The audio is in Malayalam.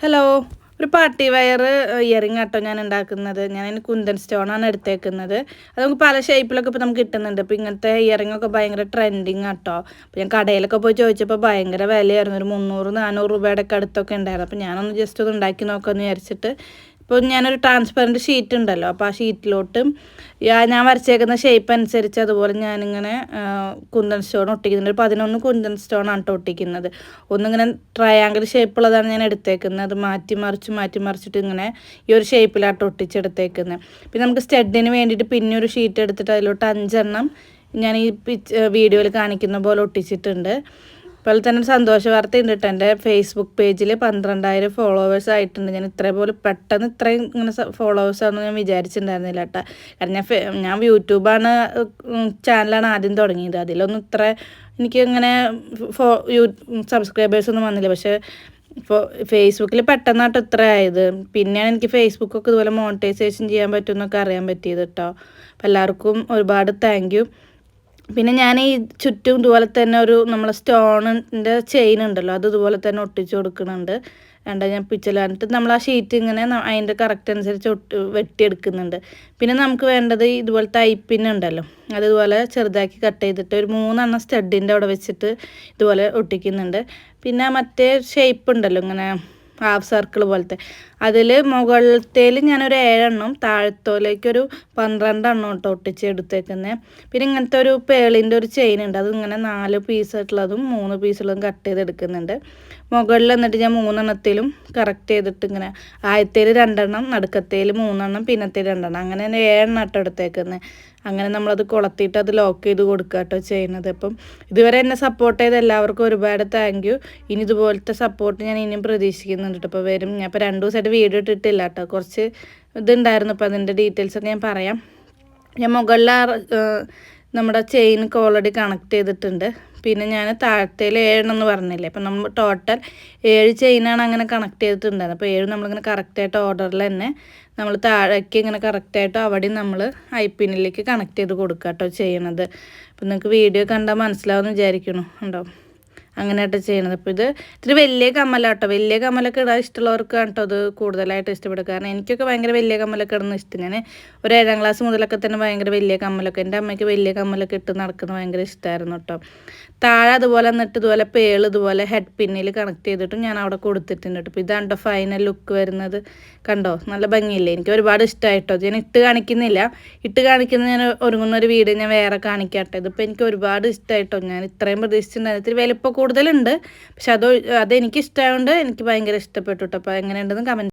ഹലോ, ഒരു പാർട്ടി വെയർ ഇയറിംഗ് ആട്ടോ ഞാൻ ഉണ്ടാക്കുന്നത്. ഞാൻ കുന്തൻ സ്റ്റോണാണ് എടുത്തേക്കുന്നത്. അത് നമുക്ക് പല ഷേപ്പിലൊക്കെ ഇപ്പോൾ നമുക്ക് കിട്ടുന്നുണ്ട്. ഇപ്പോൾ ഇങ്ങനത്തെ ഇയറിംഗ് ഒക്കെ ഭയങ്കര ട്രെൻഡിങ് ആട്ടോ. അപ്പോൾ ഞാൻ കടയിലൊക്കെ പോയി ചോദിച്ചപ്പോൾ ഭയങ്കര വിലയായിരുന്നു. ഒരു 300-400 രൂപയുടെ ഒക്കെ അടുത്തൊക്കെ ഉണ്ടായിരുന്നു. അപ്പോൾ ഞാനൊന്ന് ജസ്റ്റ് ഒന്ന് ഉണ്ടാക്കി നോക്കാമെന്ന് വിചാരിച്ചിട്ട് ഇപ്പോൾ ഞാനൊരു ട്രാൻസ്പെറൻറ്റ് ഷീറ്റ് ഉണ്ടല്ലോ, അപ്പോൾ ആ ഷീറ്റിലോട്ട് ഞാൻ വരച്ചേക്കുന്ന ഷേപ്പ് അനുസരിച്ച് അതുപോലെ ഞാനിങ്ങനെ കുന്തൻ സ്റ്റോൺ ഒട്ടിക്കുന്നുണ്ട്. ഒരു 11 കുന്തൻ സ്റ്റോണാണ് കേട്ടോ ഒട്ടിക്കുന്നത്. ഒന്നിങ്ങനെ ട്രയാങ്കിൾ ഷേപ്പുള്ളതാണ് ഞാൻ എടുത്തേക്കുന്നത്. അത് മാറ്റി മറിച്ചിട്ട് ഇങ്ങനെ ഈ ഒരു ഷേപ്പിലാട്ടോ ഒട്ടിച്ചെടുത്തേക്കുന്നത്. പിന്നെ നമുക്ക് സ്റ്റഡിന് വേണ്ടിയിട്ട് പിന്നെ ഒരു ഷീറ്റ് എടുത്തിട്ട് അതിലോട്ട് 5 എണ്ണം ഞാൻ ഈ വീഡിയോയിൽ കാണിക്കുന്ന പോലെ ഒട്ടിച്ചിട്ടുണ്ട്. അതുപോലെ തന്നെ ഒരു സന്തോഷ വാർത്ത ഉണ്ട് കേട്ടോ. എൻ്റെ ഫേസ്ബുക്ക് പേജിൽ 12,000 ഫോളോവേഴ്സ് ആയിട്ടുണ്ട്. ഞാൻ ഇത്രയും ഇത്രയും ഇങ്ങനെ ഫോളോവേഴ്സാണെന്ന് ഞാൻ വിചാരിച്ചിട്ടുണ്ടായിരുന്നില്ല കേട്ടോ. കാരണം ഞാൻ യൂട്യൂബാണ് ചാനലാണ് ആദ്യം തുടങ്ങിയത്. അതിലൊന്നും ഇത്ര എനിക്ക് ഇങ്ങനെ സബ്സ്ക്രൈബേഴ്സൊന്നും വന്നില്ല. പക്ഷേ ഇപ്പോൾ ഫേസ്ബുക്കിൽ പെട്ടെന്നാട്ടോ ഇത്ര ആയത്. പിന്നെയാണ് എനിക്ക് ഫേസ്ബുക്കൊക്കെ ഇതുപോലെ മോണിറ്റൈസേഷൻ ചെയ്യാൻ പറ്റുമെന്നൊക്കെ അറിയാൻ പറ്റിയത് കേട്ടോ. അപ്പോൾ എല്ലാവർക്കും ഒരുപാട് താങ്ക് യു. പിന്നെ ഞാൻ ഈ ചുറ്റും ഇതുപോലെ തന്നെ ഒരു നമ്മളെ സ്റ്റോണിൻ്റെ ചെയിൻ ഉണ്ടല്ലോ, അത് ഇതുപോലെ തന്നെ ഒട്ടിച്ചു കൊടുക്കുന്നുണ്ട്. ഞാൻ പിച്ചിലാണിട്ട് നമ്മൾ ആ ഷീറ്റ് ഇങ്ങനെ അതിൻ്റെ കറക്റ്റ് അനുസരിച്ച് വെട്ടിയെടുക്കുന്നുണ്ട്. പിന്നെ നമുക്ക് വേണ്ടത് ഇതുപോലത്തെ ഉണ്ടല്ലോ, അതുപോലെ ചെറുതാക്കി കട്ട് ചെയ്തിട്ട് ഒരു 3 എണ്ണം സ്റ്റഡിൻ്റെ അവിടെ വെച്ചിട്ട് ഇതുപോലെ ഒട്ടിക്കുന്നുണ്ട്. പിന്നെ മറ്റേ ഷേപ്പ് ഉണ്ടല്ലോ ഇങ്ങനെ ഹാഫ് സർക്കിൾ പോലത്തെ, അതിൽ മുകളിലത്തേൽ ഞാനൊരു 7 എണ്ണം, താഴത്തോലേക്കൊരു 12 എണ്ണം കേട്ടോ ഒട്ടിച്ചെടുത്തേക്കുന്നത്. പിന്നെ ഇങ്ങനത്തെ ഒരു പേളിൻ്റെ ഒരു ചെയിൻ ഉണ്ട്, അത് ഇങ്ങനെ 4 പീസായിട്ടുള്ളതും 3 പീസുള്ളതും കട്ട് ചെയ്തെടുക്കുന്നുണ്ട്. മുകളിൽ എന്നിട്ട് ഞാൻ 3 എണ്ണത്തിലും കറക്റ്റ് ചെയ്തിട്ട് ഇങ്ങനെ ആദ്യത്തേൽ 2 എണ്ണം, നടുക്കത്തേൽ 3 എണ്ണം, പിന്നത്തേൽ 2 എണ്ണം, അങ്ങനെ 7 എണ്ണം കേട്ടോ എടുത്തേക്കുന്നത്. അങ്ങനെ നമ്മളത് കൊളത്തിയിട്ട് അത് ലോക്ക് ചെയ്ത് കൊടുക്കുക കേട്ടോ ചെയ്യുന്നത്. അപ്പം ഇതുവരെ എന്നെ സപ്പോർട്ട് ചെയ്ത എല്ലാവർക്കും ഒരുപാട് താങ്ക് യു. ഇനി ഇതുപോലത്തെ സപ്പോർട്ട് ഞാൻ ഇനിയും പ്രതീക്ഷിക്കുന്നുണ്ട് കേട്ടോ. അപ്പോൾ വരും. ഞാൻ ഇപ്പോൾ 2 ദിവസമായിട്ട് വീഡിയോ ഇട്ടിട്ടില്ല കേട്ടോ. കുറച്ച് ഇതുണ്ടായിരുന്നു. അപ്പോൾ അതിൻ്റെ ഡീറ്റെയിൽസൊക്കെ ഞാൻ പറയാം. ഞാൻ മുകളിൽ നമ്മുടെ ചെയിനൊക്കെ ഓൾറെഡി കണക്ട് ചെയ്തിട്ടുണ്ട്. പിന്നെ ഞാൻ താഴത്തേൽ 7 എന്ന് പറഞ്ഞില്ലേ, അപ്പം നമ്മൾ ടോട്ടൽ 7 ചെയിനാണ് അങ്ങനെ കണക്ട് ചെയ്തിട്ടുണ്ടായിരുന്നത്. അപ്പോൾ 7 നമ്മളിങ്ങനെ കറക്റ്റായിട്ട് ഓർഡറിൽ തന്നെ നമ്മൾ താഴേക്ക് ഇങ്ങനെ കറക്റ്റായിട്ട് അവിടെ നമ്മൾ ഐപ്പിന്നിലേക്ക് കണക്ട് ചെയ്ത് കൊടുക്കുക കേട്ടോ ചെയ്യണത്. അപ്പം നിങ്ങൾക്ക് വീഡിയോ കണ്ടാൽ മനസ്സിലാവുമെന്ന് വിചാരിക്കുന്നു. ഉണ്ടോ, അങ്ങനെയായിട്ട് ചെയ്യണത്. അപ്പോൾ ഇത് ഇത്തിരി വലിയ കമ്മലാട്ടോ. വലിയ കമ്മലൊക്കെ ഇടാൻ ഇഷ്ടമുള്ളവർക്കാണ് കേട്ടോ അത് കൂടുതലായിട്ട് ഇഷ്ടപ്പെടുക. കാരണം എനിക്കൊക്കെ ഭയങ്കര വലിയ കമ്മലൊക്കെ ഇടുന്ന ഇഷ്ടം. ഞാൻ ഒരു 7ാം ക്ലാസ് മുതലൊക്കെ തന്നെ ഭയങ്കര വലിയ കമ്മലൊക്കെ, എൻ്റെ അമ്മയ്ക്ക് വലിയ കമ്മലൊക്കെ ഇട്ട് നടക്കുന്നത് ഭയങ്കര ഇഷ്ടമായിരുന്നു കേട്ടോ. താഴെ അതുപോലെ എന്നിട്ട് ഇതുപോലെ പേൾ ഇതുപോലെ ഹെഡ് പിന്നിൽ കണക്ട് ചെയ്തിട്ടും ഞാൻ അവിടെ കൊടുത്തിട്ടുണ്ട് കേട്ടോ. അപ്പോൾ ഇതാണ് കേട്ടോ ഫൈനൽ ലുക്ക് വരുന്നത്. കണ്ടോ, നല്ല ഭംഗിയില്ലേ? എനിക്ക് ഒരുപാട് ഇഷ്ടമായിട്ടോ. ഞാൻ ഇട്ട് കാണിക്കുന്നില്ല, ഞാൻ ഒരുങ്ങുന്ന ഒരു വീഡിയോ ഞാൻ വേറെ കാണിക്കാട്ടെ. ഇതിപ്പോൾ എനിക്ക് ഒരുപാട് ഇഷ്ടമായിട്ടോ. ഞാൻ ഇത്രയും പ്രതീക്ഷിച്ചിട്ടുണ്ടായിരുന്നു. ഇത്തിരി വലിപ്പം കൂടുതലുണ്ട്, പക്ഷെ അതെനിക്ക് ഇഷ്ടമായതുകൊണ്ട് എനിക്ക് ഭയങ്കര ഇഷ്ടപ്പെട്ടു കേട്ടോ. അപ്പോൾ എങ്ങനെയുണ്ടെന്ന് കമൻറ്റ്